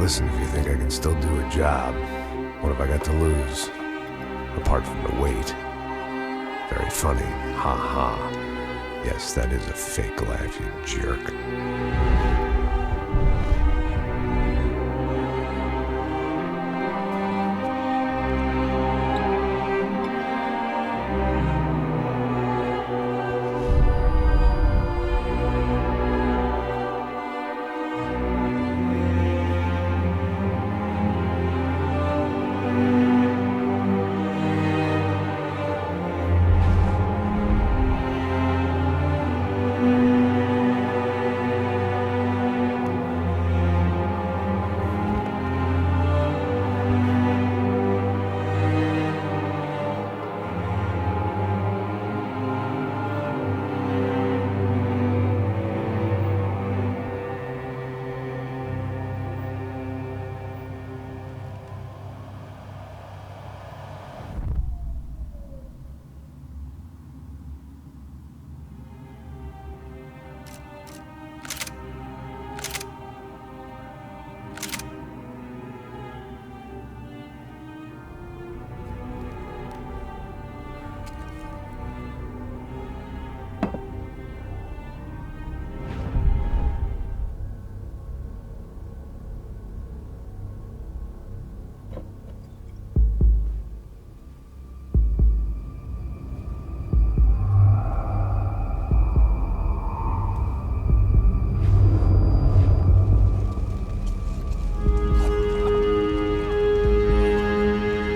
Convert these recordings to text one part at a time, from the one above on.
Listen, if you think I can still do a job, what have I got to lose? Apart from the weight. Very funny. Ha ha. Yes, that is a fake laugh, you jerk.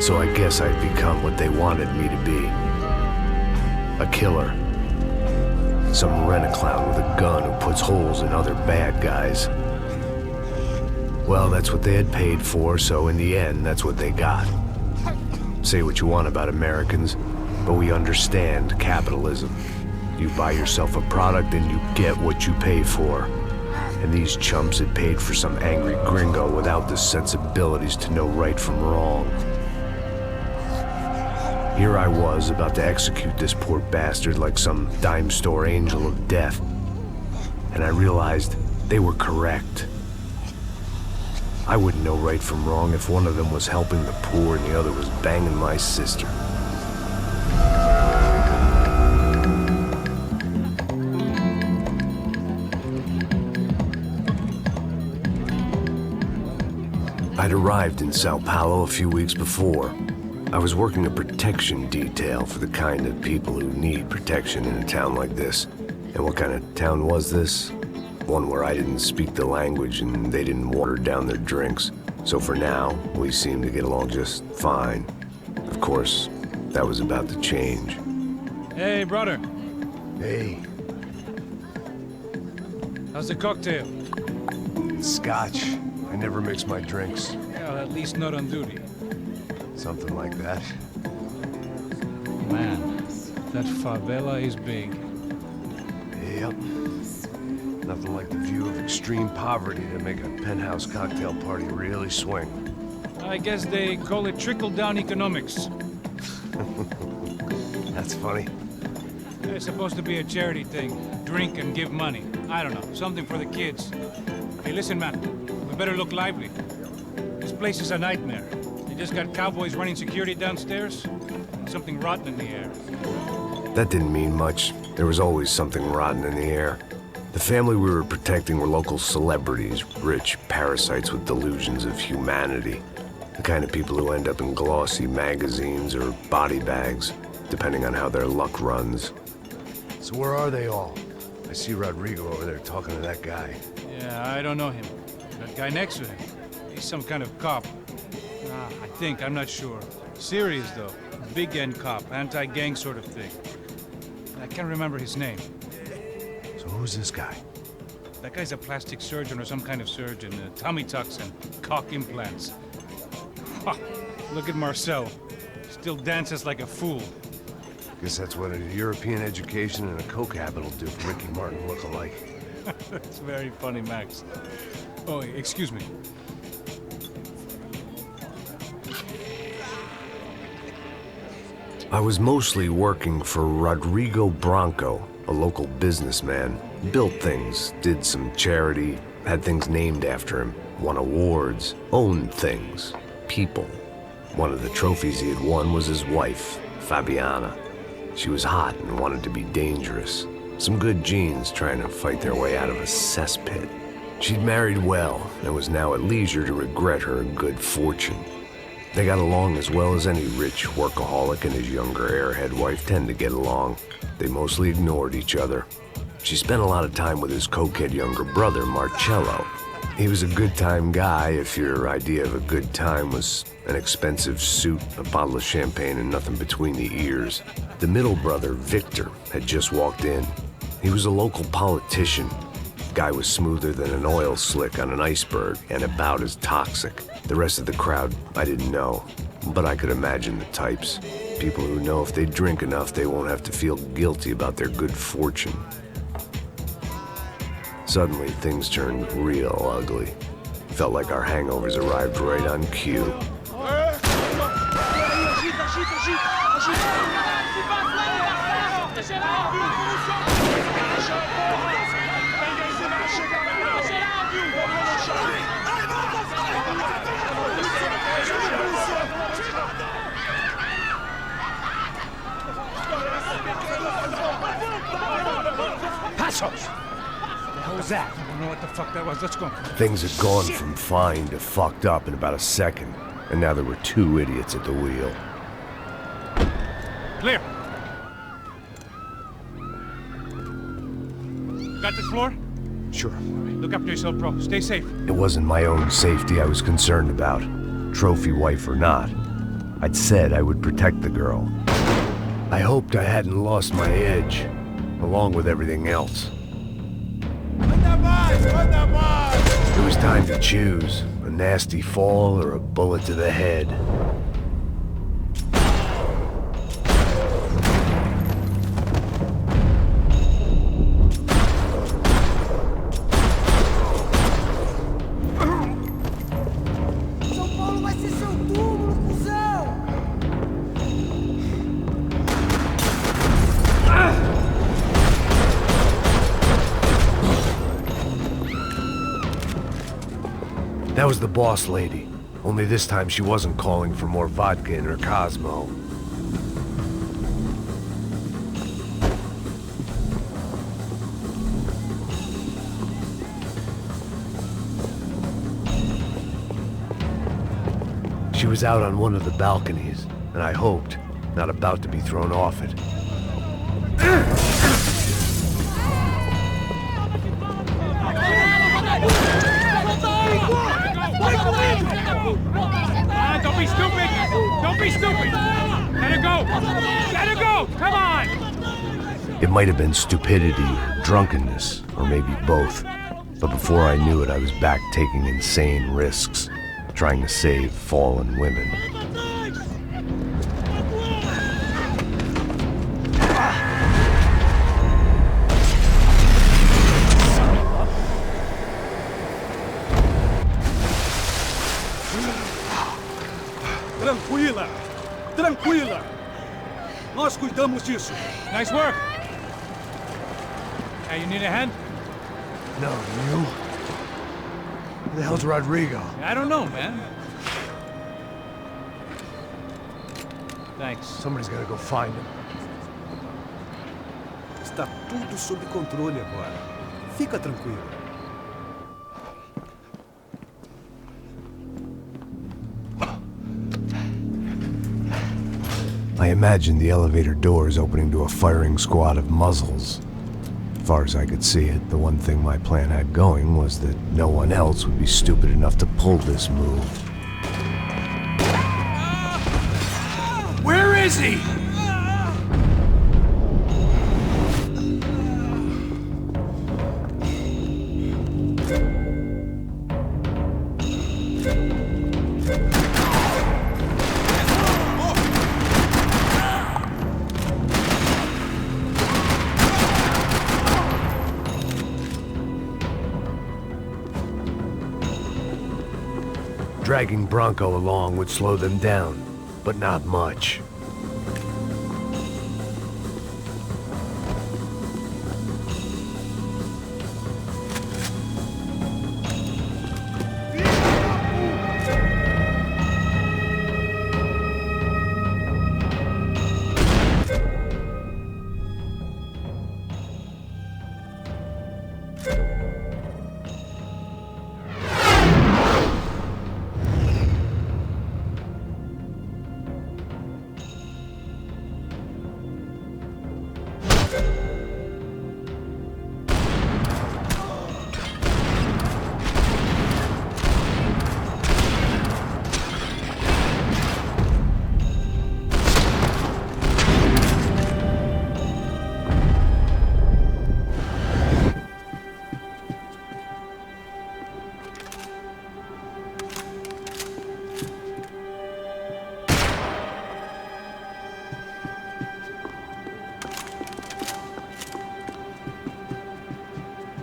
So I guess I'd become what they wanted me to be. A killer. Some rent-a-clown with a gun who puts holes in other bad guys. Well, that's what they had paid for, so in the end, that's what they got. Say what you want about Americans, but we understand capitalism. You buy yourself a product and you get what you pay for. And these chumps had paid for some angry gringo without the sensibilities to know right from wrong. Here I was, about to execute this poor bastard like some dime store angel of death. And I realized they were correct. I wouldn't know right from wrong if one of them was helping the poor and the other was banging my sister. I'd arrived in Sao Paulo a few weeks before. I was working a protection detail for the kind of people who need protection in a town like this. And what kind of town was this? One where I didn't speak the language and they didn't water down their drinks. So for now, we seemed to get along just fine. Of course, that was about to change. Hey, brother. Hey. How's the cocktail? It's scotch. I never mix my drinks. Well, at least not on duty. Something like that. Man, that favela is big. Yep. Nothing like the view of extreme poverty to make a penthouse cocktail party really swing. I guess they call it trickle-down economics. That's funny. It's supposed to be a charity thing. Drink and give money. I don't know, something for the kids. Hey, listen, man. We better look lively. This place is a nightmare. They just got cowboys running security downstairs, and something rotten in the air. That didn't mean much. There was always something rotten in the air. The family we were protecting were local celebrities, rich parasites with delusions of humanity. The kind of people who end up in glossy magazines or body bags, depending on how their luck runs. So where are they all? I see Rodrigo over there talking to that guy. Yeah, I don't know him. That guy next to him, he's some kind of cop. I think, I'm not sure. Serious, though. Big N cop, anti-gang sort of thing. I can't remember his name. So who's this guy? That guy's a plastic surgeon or some kind of surgeon. Tummy tucks and cock implants. Ha! Look at Marcel. Still dances like a fool. Guess that's what a European education and a coke habit will do for Ricky Martin look-alike. That's very funny, Max. Oh, excuse me. I was mostly working for Rodrigo Branco, a local businessman. Built things, did some charity, had things named after him. won awards, owned things, people. One of the trophies he had won was his wife, Fabiana. She was hot and wanted to be dangerous. Some good genes trying to fight their way out of a cesspit. She'd married well and was now at leisure to regret her good fortune. They got along as well as any rich workaholic and his younger airhead wife tend to get along. They mostly ignored each other. She spent a lot of time with his cokehead younger brother, Marcello. He was a good-time guy if your idea of a good time was an expensive suit, a bottle of champagne, and nothing between the ears. The middle brother, Victor, had just walked in. He was a local politician. Guy was smoother than an oil slick on an iceberg and about as toxic. The rest of the crowd, I didn't know, but I could imagine the types. People who know if they drink enough, they won't have to feel guilty about their good fortune. Suddenly, things turned real ugly. Felt like our hangovers arrived right on cue. Passos! What was that? I don't know what the fuck that was. Let's go. Things had gone from fine to fucked up in about a second, and now there were two idiots at the wheel. Clear. Got this floor? Sure. Look after yourself, bro. Stay safe. It wasn't my own safety I was concerned about, trophy wife or not. I'd said I would protect the girl. I hoped I hadn't lost my edge, along with everything else. It was time to choose, a nasty fall or a bullet to the head. That was the boss lady, only this time she wasn't calling for more vodka in her Cosmo. She was out on one of the balconies, and I hoped, not about to be thrown off it. Don't be stupid! Don't be stupid! Let her go! Let her go! Come on! It might have been stupidity, drunkenness, or maybe both. But before I knew it, I was back taking insane risks, trying to save fallen women. Tranquila! Tranquila! Nós cuidamos disso. Nice work! Hey, you need a hand? No, you? Who the hell's Rodrigo? I don't know, man. Thanks. Somebody's gotta go find him. Está tudo sob controle agora. Fica tranquilo. I imagined the elevator doors opening to a firing squad of muzzles. As far as I could see it, the one thing my plan had going was that no one else would be stupid enough to pull this move. Where is he? Dragging Bronco along would slow them down, but not much.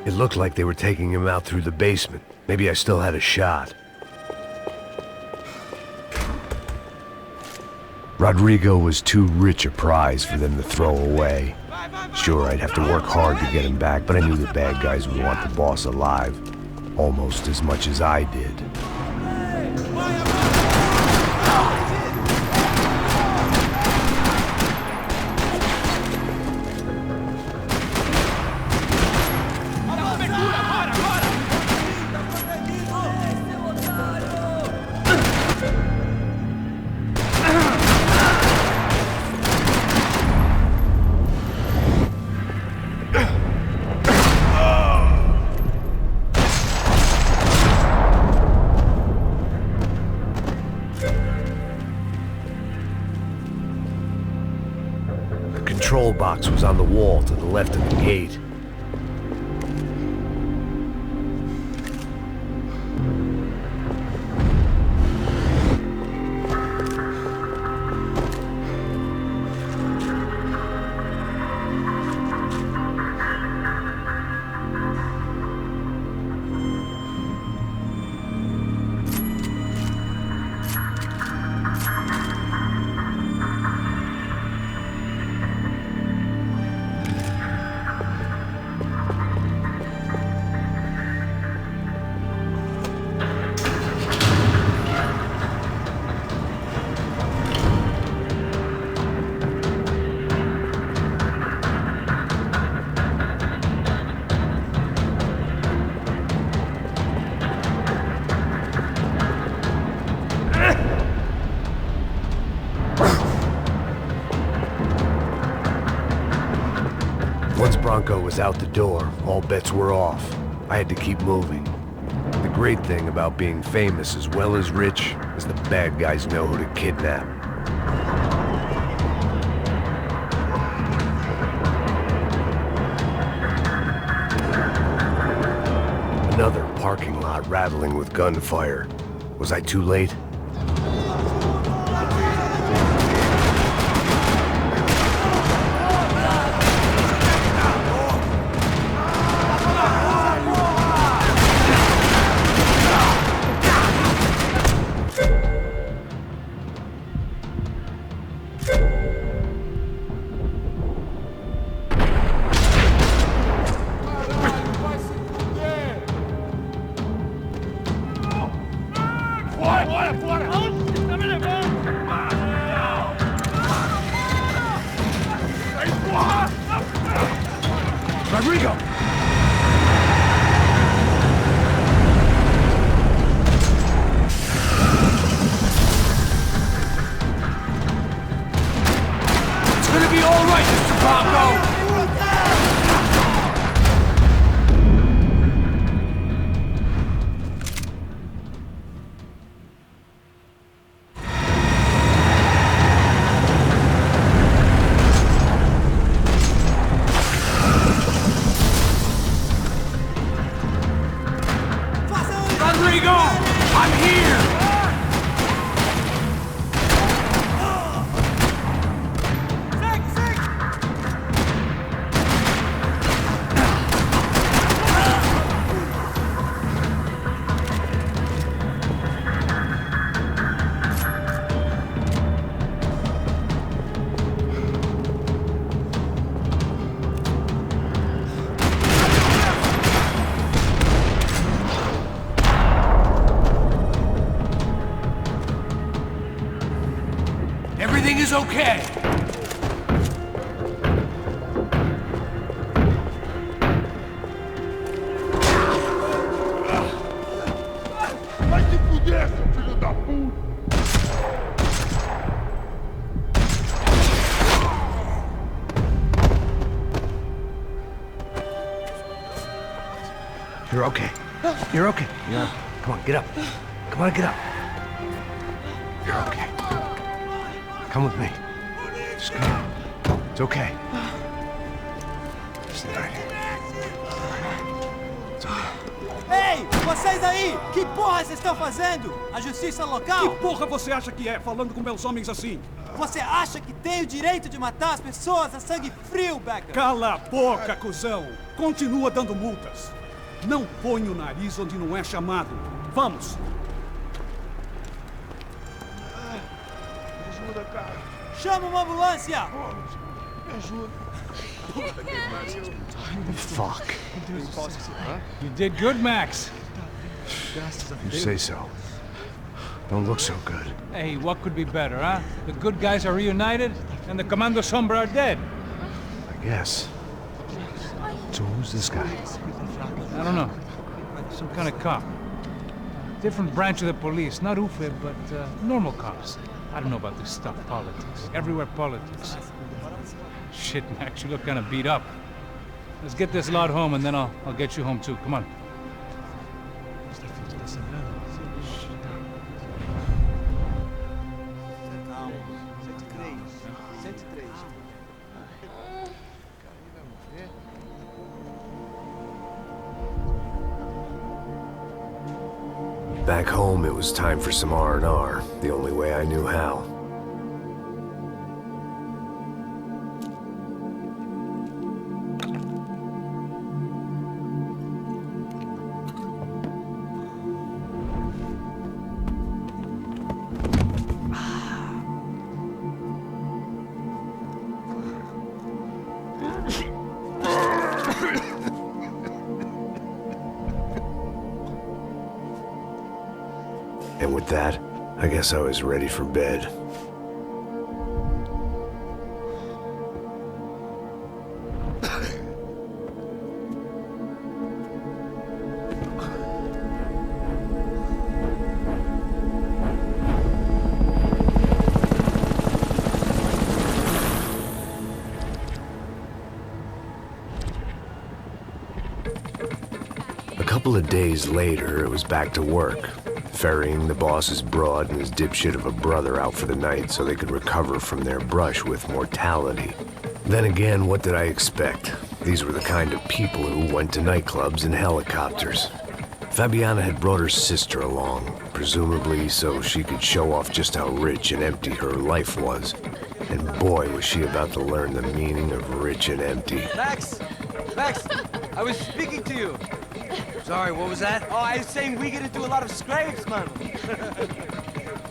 It looked like they were taking him out through the basement. Maybe I still had a shot. Rodrigo was too rich a prize for them to throw away. Sure, I'd have to work hard to get him back, but I knew the bad guys would want the boss alive. Almost as much as I did. The control box was on the wall to the left of the gate. Once Bronco was out the door, all bets were off. I had to keep moving. The great thing about being famous as well as rich is the bad guys know who to kidnap. Another parking lot rattling with gunfire. Was I too late? Rodrigo! It's gonna be all right, Mr. Bronco! Rodrigo! I'm here! Everything is okay. Vai se fuder, seu filho da puta! You're okay. You're okay. Yeah. Come on, get up. Come on, get up. You're okay. Come with me. Just come on. It's okay. Stay right here. It's okay. Ei, vocês aí! Que porra vocês estão fazendo? A justiça local? Que porra você acha que é, falando com meus homens assim? Você acha que tem o direito de matar as pessoas a sangue frio, Becker? Cala a boca, cuzão! Continua dando multas. Não põe o nariz onde não é chamado. Vamos! Me ajuda, cara. Chama uma ambulância! Me ajuda. Fuck. You did good, Max. You say so. Don't look so good. Hey, what could be better, huh? The good guys are reunited, and the Commando Sombra are dead. I guess. So who's this guy? I don't know. Some kind of cop. Different branch of the police. Not UFE, but normal cops. I don't know about this stuff, politics. Everywhere politics. Shit, Max, you look kind of beat up. Let's get this lot home, and then I'll get you home too. Come on. Back home, it was time for some R&R, the only way I knew how. And with that, I guess I was ready for bed. A couple of days later, it was back to work. Ferrying the boss's broad and his dipshit of a brother out for the night so they could recover from their brush with mortality. Then again, what did I expect? These were the kind of people who went to nightclubs in helicopters. Fabiana had brought her sister along, presumably so she could show off just how rich and empty her life was. And boy, was she about to learn the meaning of rich and empty. Max! Max! I was speaking to you! Sorry, what was that? Oh, I was saying we gotta do a lot of scrapes, man.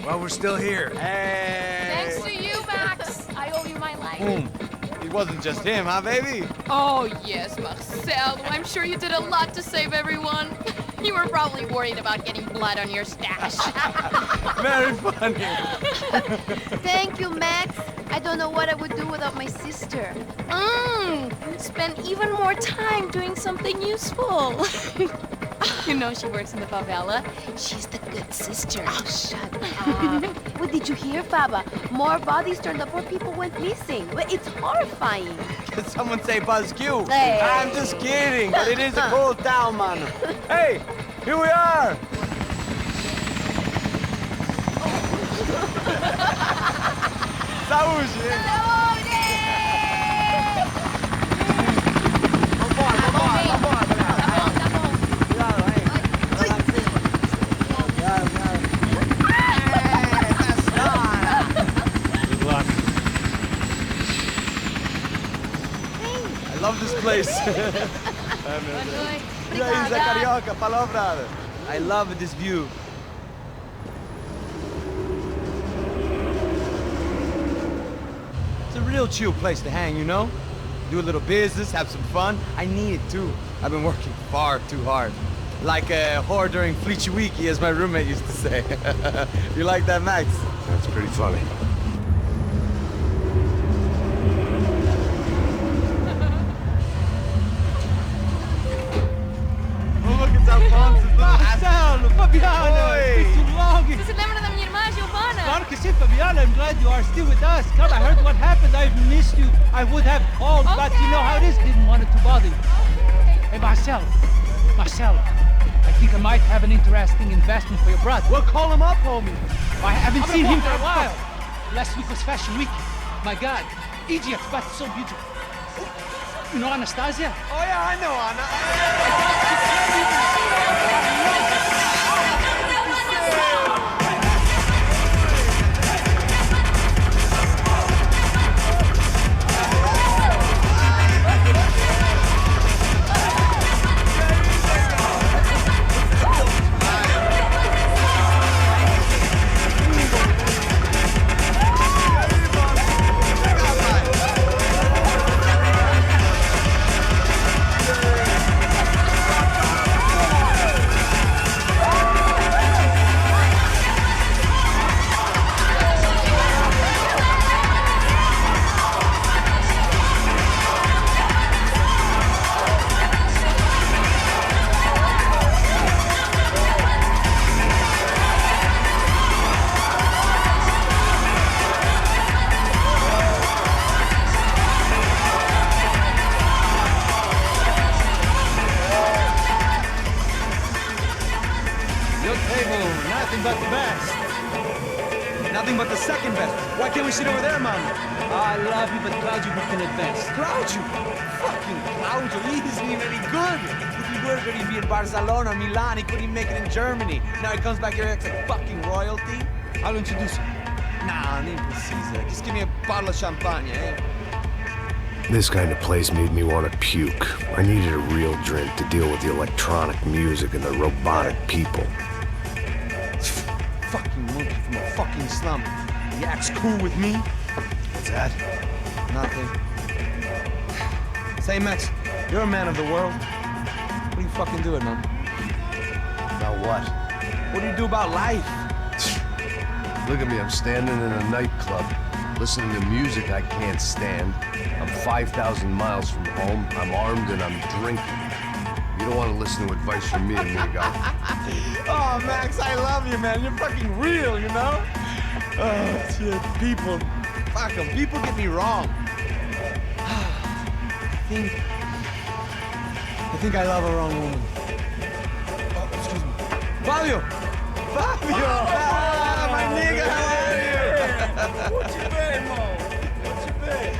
Well, we're still here. Hey! Thanks to you, Max. I owe you my life. Boom. It wasn't just him, huh, baby? Oh, yes, Marcel. I'm sure you did a lot to save everyone. You were probably worried about getting blood on your stash. Very funny. Thank you, Max. I don't know what I would do without my sister. Spend even more time doing something useful. You know she works in the favela. She's the good sister. Oh, shut up. What did you hear, Faba? More bodies turned up where people went missing. It's horrifying. Did someone say Buzz Q? Hey. I'm just kidding, but it is a cool town, man. Hey, here we are. Saúde! I love this place. E aí, Zé Carioca, palavra. I love this view. It's a real chill place to hang, you know? Do a little business, have some fun. I need it too. I've been working far too hard. Like a whore during Fleechy Weeky, as my roommate used to say. You like that, Max? That's pretty funny. Marcelo, Fabiana, it's too long. Você se lembra da minha irmã, Giovanna? Claro que sim, Fabiana. I'm glad you are still with us. Come, I heard what happened. I've missed you. I would have called, but you know how it is. Didn't want it to bother you. Hey, Marcelo. Marcelo. I think I might have an interesting investment for your brother. Well, call him up, homie. I haven't seen him for a while. Last week was Fashion Week. My God, Egypt, but so beautiful. You know Anastasia? Oh, yeah, I know Anna. Nothing but the best. Nothing but the second best. Why can't we sit over there, man? I love you, but Claudio booked in advance. Claudio? Fucking Claudio, he isn't even any good. If he were good, he'd be in Barcelona, Milan, he couldn't make it in Germany. Now he comes back here acts like fucking royalty. I'll introduce you. Nah, name Caesar. Just give me a bottle of champagne, eh? This kind of place made me want to puke. I needed a real drink to deal with the electronic music and the robotic people. Fucking monkey from a fucking slum. He acts cool with me. What's that? Nothing. Say, Max, you're a man of the world. What are you fucking doing, man? About what? What do you do about life? Look at me, I'm standing in a nightclub, listening to music I can't stand. I'm 5,000 miles from home, I'm armed and I'm drinking. You don't want to listen to advice from me, amigo. Oh, Max, I love you, man. You're fucking real, you know? Oh, shit, people. Fuck them. People get me wrong. I think I love a wrong woman. Oh, excuse me. Fabio! Fabio! Ah, my nigga, how are you? What you been, Mo? What you been?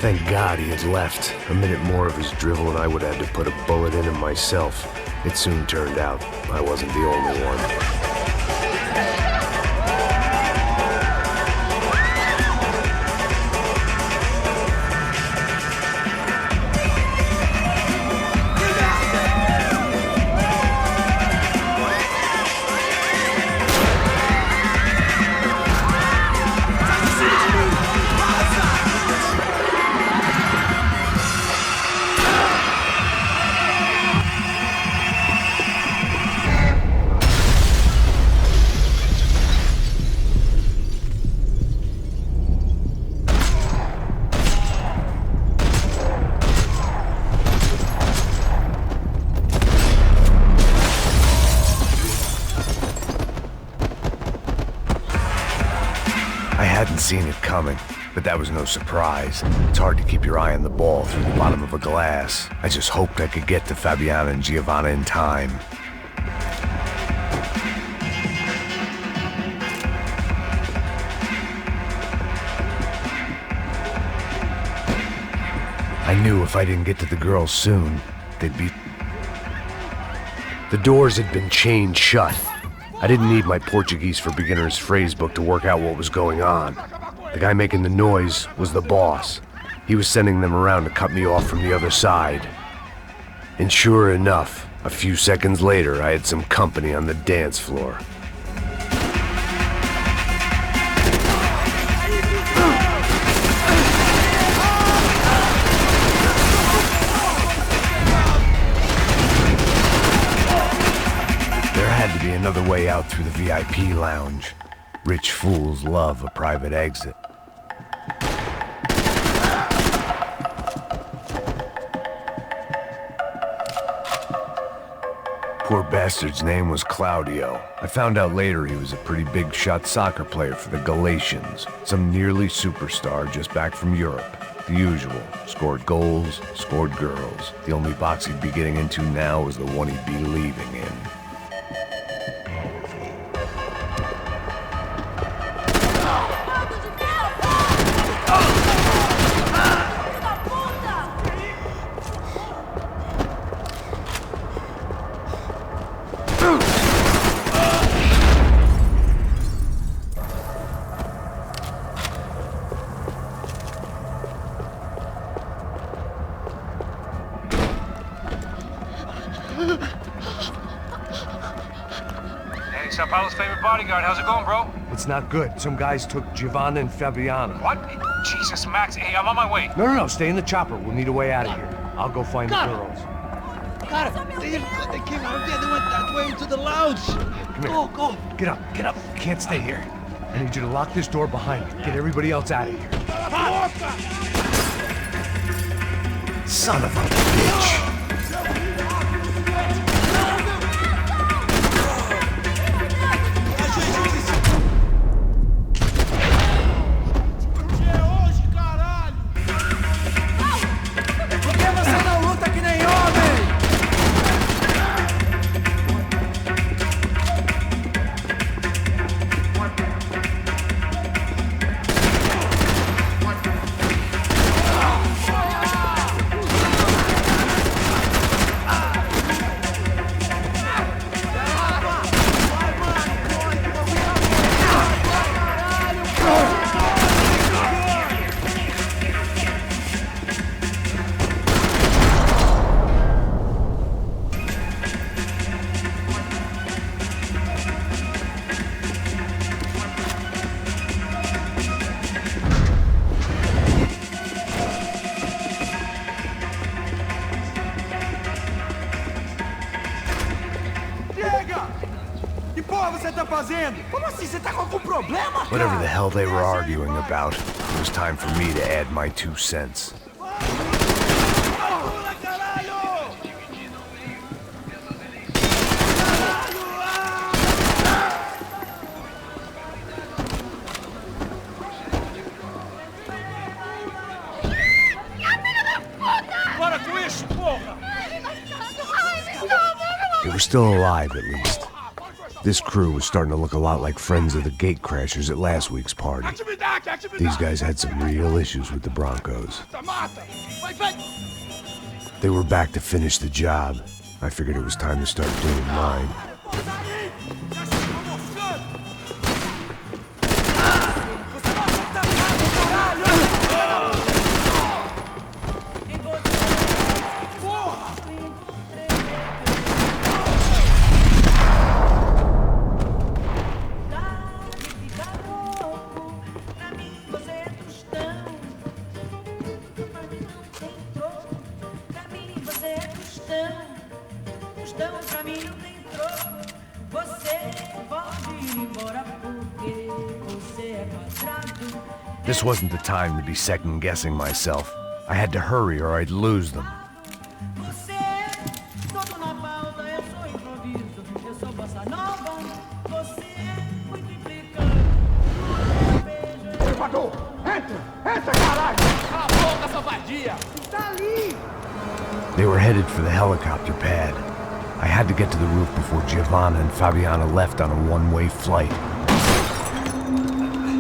Thank God he had left. A minute more of his drivel and I would have had to put a bullet in him myself. It soon turned out I wasn't the only one. Seen it coming, but that was no surprise. It's hard to keep your eye on the ball through the bottom of a glass. I just hoped I could get to Fabiana and Giovanna in time. I knew if I didn't get to the girls soon, they'd be... The doors had been chained shut. I didn't need my Portuguese for Beginners phrase book to work out what was going on. The guy making the noise was the boss. He was sending them around to cut me off from the other side. And sure enough, a few seconds later, I had some company on the dance floor. There had to be another way out through the VIP lounge. Rich fools love a private exit. Poor bastard's name was Claudio. I found out later he was a pretty big-shot soccer player for the Galatians, some nearly superstar just back from Europe. The usual. Scored goals, scored girls. The only box he'd be getting into now was the one he'd be leaving in. Hey, Sao Paulo's favorite bodyguard. How's it going, bro? It's not good. Some guys took Giovanna and Fabiana. What? Jesus, Max. Hey, I'm on my way. No, stay in the chopper. We'll need a way out of here. I'll go find the girls. Got it. They came out of there. They went that way into the lounge. Come here. Go. Get up. You can't stay here. I need you to lock this door behind you. Get everybody else out of here. Son of a bitch. Whatever the hell they were arguing about, it was time for me to add my 2 cents. They were still alive, at least. This crew was starting to look a lot like friends of the gatecrashers at last week's party. These guys had some real issues with the Broncos. They were back to finish the job. I figured it was time to start doing mine. This wasn't the time to be second-guessing myself. I had to hurry or I'd lose them. They were headed for the helicopter pad. I had to get to the roof before Giovanna and Fabiana left on a one-way flight.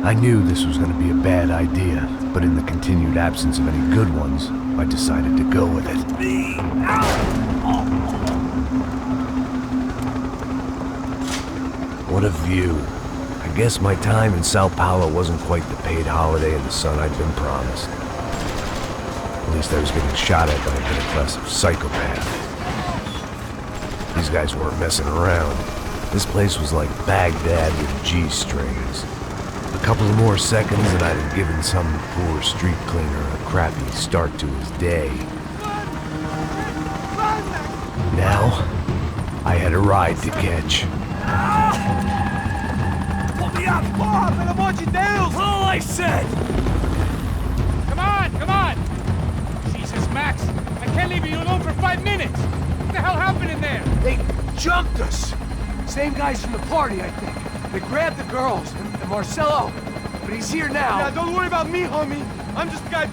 I knew this was going to be a bad idea, but in the continued absence of any good ones, I decided to go with it. What a view. I guess my time in Sao Paulo wasn't quite the paid holiday in the sun I'd been promised. At least I was getting shot at by a middle-class psychopath. These guys weren't messing around. This place was like Baghdad with G-strings. A couple of more seconds and I'd have given some poor street cleaner a crappy start to his day. Now, I had a ride to catch. All I said! Come on! Jesus, Max! I can't leave you alone for 5 minutes! What the hell happened in there? They jumped us! Same guys from the party, I think. They grabbed the girls, and Marcelo, but he's here now. Yeah, don't worry about me, homie. I'm just a guy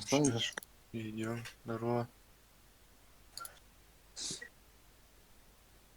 Останешь? Идем. Здорово.